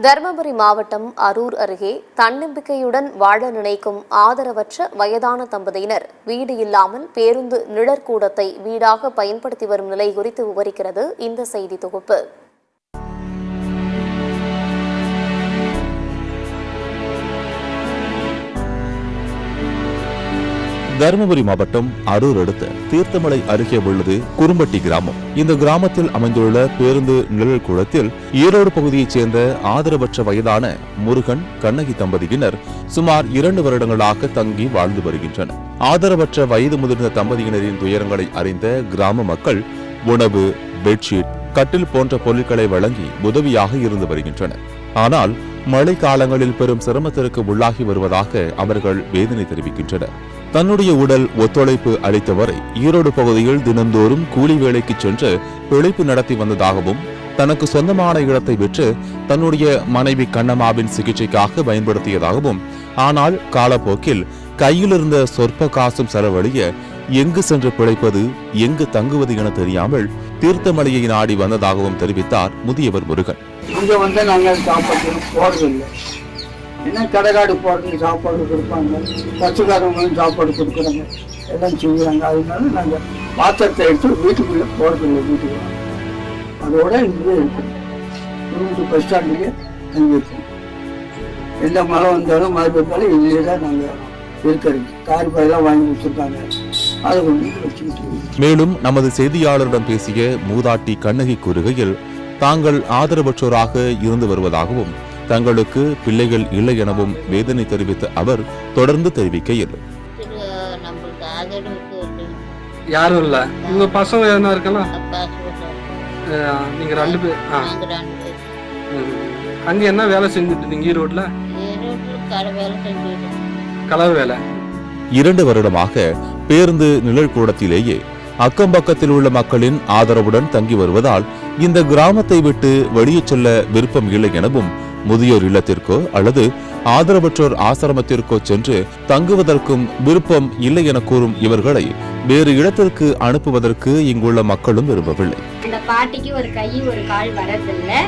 தருமபுரி மாவட்டம் அரூர் அருகே தன்னம்பிக்கையுடன் வாழ நினைக்கும் ஆதரவற்ற வயதான தம்பதியினர் வீடு இல்லாமல் பேருந்து நிழற்கூடத்தை வீடாக பயன்படுத்தி வரும் நிலை குறித்து விவரிக்கிறது இந்த செய்தி தொகுப்பு. தருமபுரி மாவட்டம் அரூர் அடுத்த தீர்த்தமலை அருகே உள்ளது குறும்பட்டி கிராமம். இந்த கிராமத்தில் அமைந்துள்ள பேருந்து நிழல் குளத்தில் ஈரோடு பகுதியைச் சேர்ந்த ஆதரவற்ற வயதான முருகன் கண்ணகி தம்பதியினர் சுமார் 2 வருடங்களாக தங்கி வாழ்ந்து வருகின்றனர். ஆதரவற்ற வயது முதிர்ந்த தம்பதியினரின் துயரங்களை அறிந்த கிராம மக்கள் உணவு, பெட்ஷீட், கட்டில் போன்ற பொருட்களை வழங்கி உதவியாக இருந்து வருகின்றனர். ஆனால் மழை காலங்களில் பெரும் சிரமத்திற்கு உள்ளாகி வருவதாக அவர்கள் வேதனை தெரிவிக்கின்றனர். தன்னுடைய உடல் ஒத்துழைப்பு அளித்தவரை ஈரோடு பகுதியில் தினந்தோறும் கூலி வேலைக்கு சென்று பிழைப்பு நடத்தி வந்ததாகவும், தனக்கு சொந்தமான இடத்தை விற்று தன்னுடைய மனைவி கண்ணம்மாவின் சிகிச்சைக்காக பயன்படுத்தியதாகவும், ஆனால் காலப்போக்கில் கையில் இருந்த சொற்ப காசும் செலவழிய எங்கு சென்று பிழைப்பது, எங்கு தங்குவது என தெரியாமல் தீர்த்தமலையை நாடி வந்ததாகவும் தெரிவித்தார் முதியவர் முருகன். என்ன கடைக்காடு போட்டு சாப்பாடு கொடுப்பாங்க, பச்சுக்காரங்களும் சாப்பாடு கொடுக்குறாங்க, எல்லாம் செய்வாங்க. அதனால நாங்கள் பாத்திரத்தை எடுத்து வீட்டுக்குள்ளே போகிறதில்லை. வீட்டுக்கு அதோட இங்கே இருக்கும், வீட்டு பஸ் ஸ்டாண்டுலேயே அங்கே இருக்கும். எந்த மழை வந்தாலும் மழை பெய்தாலும் இதுலேயே தான் நாங்கள் இருக்கிறது. கார் பையெல்லாம் வாங்கி வச்சுருக்காங்க, அதை கொண்டு வச்சுக்கிட்டு. மேலும் நமது செய்தியாளரிடம் பேசிய மூதாட்டி கண்ணகி கூறுகையில், தாங்கள் ஆதரவற்றோராக இருந்து வருவதாகவும், தங்களுக்கு பிள்ளைகள் இல்லை எனவும் வேதனை தெரிவித்த அவர் தொடர்ந்து தெரிவிக்கையில், யாரும் இல்ல, உங்க பசங்க எதனா இருக்கலாம், நீங்க 2 பேர் அங்க என்ன வேலை செஞ்சுட்டு இருந்தீங்க? ஈரோட்ல கலர் வேலை. 2 வருடமாக பேருந்து நிழல் கூடத்திலேயே அக்கம் பக்கத்தில் உள்ள மக்களின் ஆதரவுடன் தங்கி வருவதால் இந்த கிராமத்தை விட்டு வெளியே செல்ல விருப்பம் இல்லை எனவும், முதியோர் இல்லத்திற்கோ அல்லது ஆதரவற்றோர் ஆசிரமத்திற்கோ சென்று தங்குவதற்கும் விருப்பம் இல்லை என கூறும் இவர்களை வேறு இடத்திற்கு அனுப்புவதற்கு இங்குள்ள மக்களும் விரும்பவில்லை. அந்த பாட்டிக்கு ஒரு கை ஒரு கால் வரதில்லை,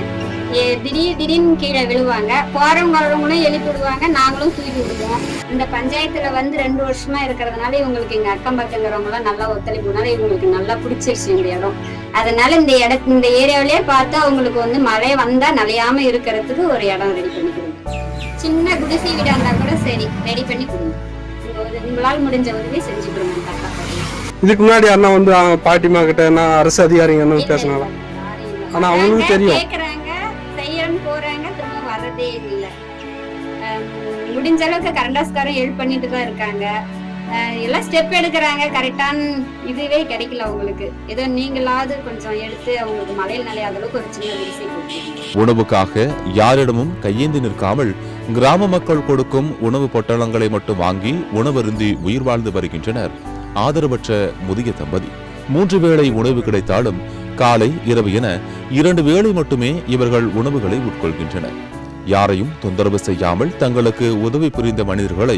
திடீர்னு கீழே விழுவாங்க, போறவங்களும் எழுப்பி விடுவாங்க, நாங்களும் தூக்கி விடுவோம். இந்த பஞ்சாயத்துல 2 வருஷமா இருக்கிறதுனால இவங்களுக்கு எங்க அக்கம் பக்கங்கிறவங்க எல்லாம் நல்லா ஒத்துழைப்புனால இவங்களுக்கு நல்லா பிடிச்சிருச்சு இந்த இடம். அதனால இந்த ஏரியாவிலேயே பார்த்து அவங்களுக்கு மழை வந்தா நலையாம இருக்கிறதுக்கு ஒரு இடம் ரெடி பண்ணி கொடுங்க. சின்ன குடிசை வீடா இருந்தா கூட சரி ரெடி பண்ணி கொடுங்க. உங்களால் முடிஞ்ச உதவி செஞ்சு கொடுங்க. இதுக்கு முன்னாடி அண்ணா பாட்டிமா கிட்ட என்ன அரசு அதிகாரிங்க பேசினாங்க, ஆனா அவங்களுக்கு தெரியும் செய்யறன்னு போறாங்க, திரும்ப வரதே இல்லை. முடிஞ்ச அளவுக்கு கரண்டாஸ்காரம் ஹெல்ப் பண்ணிட்டு தான் இருக்காங்க, எல்லாம் ஸ்டெப் எடுக்கிறாங்க. கரெக்டான இதுவே கிடைக்கல அவங்களுக்கு. ஏதோ நீங்களாவது கொஞ்சம் எடுத்து அவங்களுக்கு மழையில் நனையாத அளவுக்கு ஒரு சின்ன குடிசை கொடுத்துருங்க. உணவுக்காக யாரிடமும் கையேந்தி நிற்காமல் கிராம மக்கள் கொடுக்கும் உணவு பொட்டலங்களை மட்டும் வாங்கி உணவருந்தி உயிர் வாழ்ந்து வருகின்றனர் ஆதரவற்ற முதிய தம்பதி. 3 வேளை உணவு கிடைத்தாலும் காலை, இரவு என 2 வேளை மட்டுமே இவர்கள் உணவுகளை உட்கொள்கின்றனர். யாரையும் தொந்தரவு செய்யாமல் தங்களுக்கு உதவி புரிந்த மனிதர்களை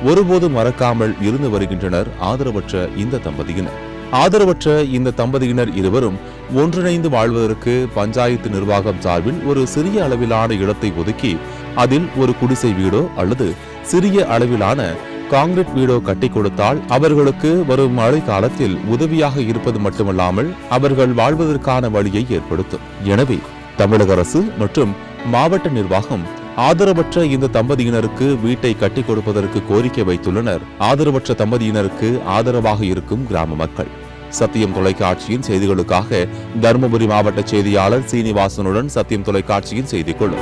ஒருபோதும் மறக்காமல் இருந்து வருகின்றனர் ஆதரவற்ற இந்த தம்பதியினர். ஆதரவற்ற இந்த தம்பதியினர் இருவரும் ஒன்றிணைந்து வாழ்வதற்கு பஞ்சாயத்து நிர்வாகம் சார்பில் ஒரு சிறிய அளவிலான இடத்தை ஒதுக்கி அதில் ஒரு குடிசை வீடோ அல்லது சிறிய அளவிலான காங்கிரீட் வீடோ கட்டி கொடுத்தால் அவர்களுக்கு வரும் மழை காலத்தில் உதவியாக இருப்பது மட்டுமல்லாமல் அவர்கள் வாழ்வதற்கான வழியை ஏற்படுத்தும். எனவே தமிழக அரசு மற்றும் மாவட்ட நிர்வாகம் ஆதரவற்ற இந்த தம்பதியினருக்கு வீட்டை கட்டி கொடுப்பதற்கு கோரிக்கை வைத்துள்ளனர் ஆதரவற்ற தம்பதியினருக்கு ஆதரவாக இருக்கும் கிராம மக்கள். சத்தியம் தொலைக்காட்சியின் செய்திகளுக்காக தருமபுரி மாவட்ட செய்தியாளர் சீனிவாசனுடன் சத்தியம் தொலைக்காட்சியின் செய்திக்குழு.